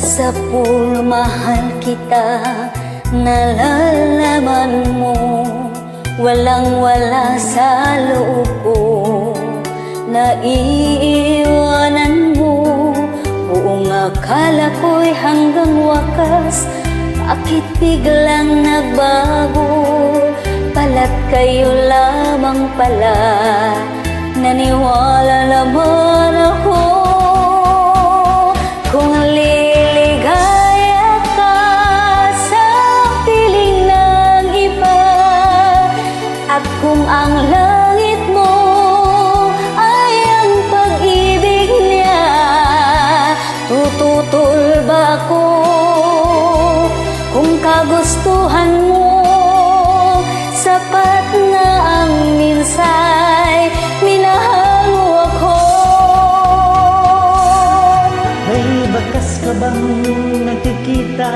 Sa pulmahal kita, nalalaman mo, walang-wala sa loob ko. Naiiwanan mo, buong akala ko'y hanggang wakas. Bakit biglang nagbago? Pala't kayo lamang pala. Naniwala naman ako kung liligaya ka sa piling ng iba, at kung ang langit mo ay ang pag-ibig niya, tututol ba ko kung kagustuhan mo? Sapat na ang minsay, minahal mo ako. May bakas ka bang nakikita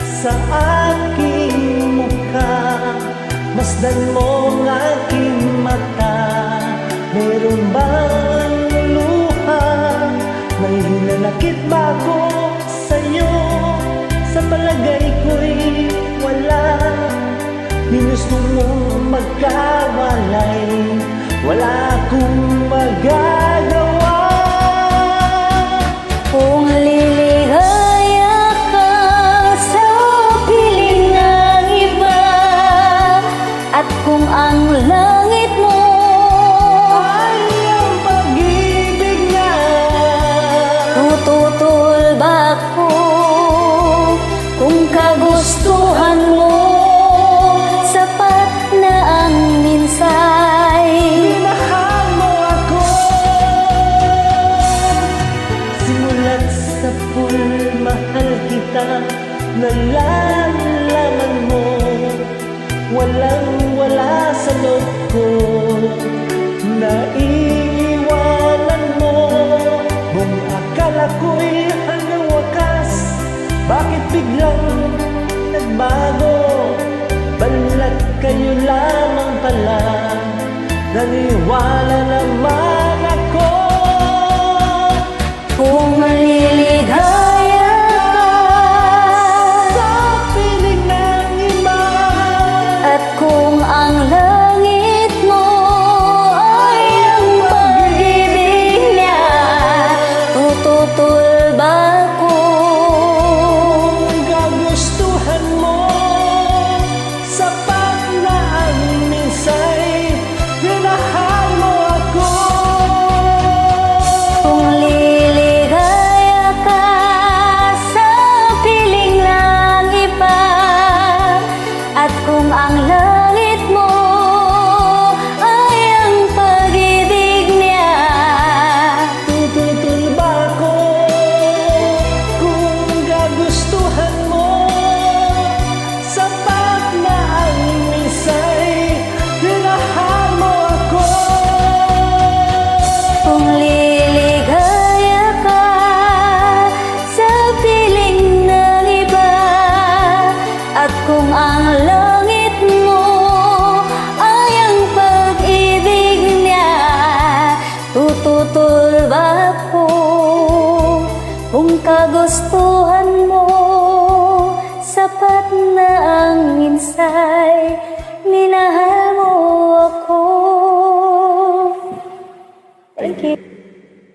sa aking mukha? Masdan mo ang aking mata, meron bang luha? May hinanakit ba ako sa'yo? Sa palagay ko'y wala. Ginusto mong magkawalay, wala akong magagawa. Kung liligaya ka sa piling ng iba, at kung ang langit mo ay ang pag-ibig niya, tututol ba ko kung kagustuhan mo? Sapat na ang minsay, minahal mo ako. Simulat sa pulmahal kita, nalalaman mo, walang-wala sa loob ko. Naiiwanan mo, buong akala ko'y hanggang wakas. Bakit biglang nagbago? Balat kayo lamang pala, naniwala naman ako. kung liligaya Sa piling ng iba, at kung ang langit mo ay ang pag-ibig niya, tututol ba ko kung kagustuhan mo, sapat na ang minsay, minahal mo ako. kung liligaya ka sa piling ng iba, at kung ang langit mo ay ang pag-ibig niya, Tututol ba ako kung kagustuhan mo? Sapat na ang minsay, minahal mo ako. kung liligaya ka sa piling ng iba, at kung ang langit mo ay ang pag-ibig niya, tututol ba ko kung kagustuhan mo? Sapat na ang minsay, minahal mo ako. Thank you.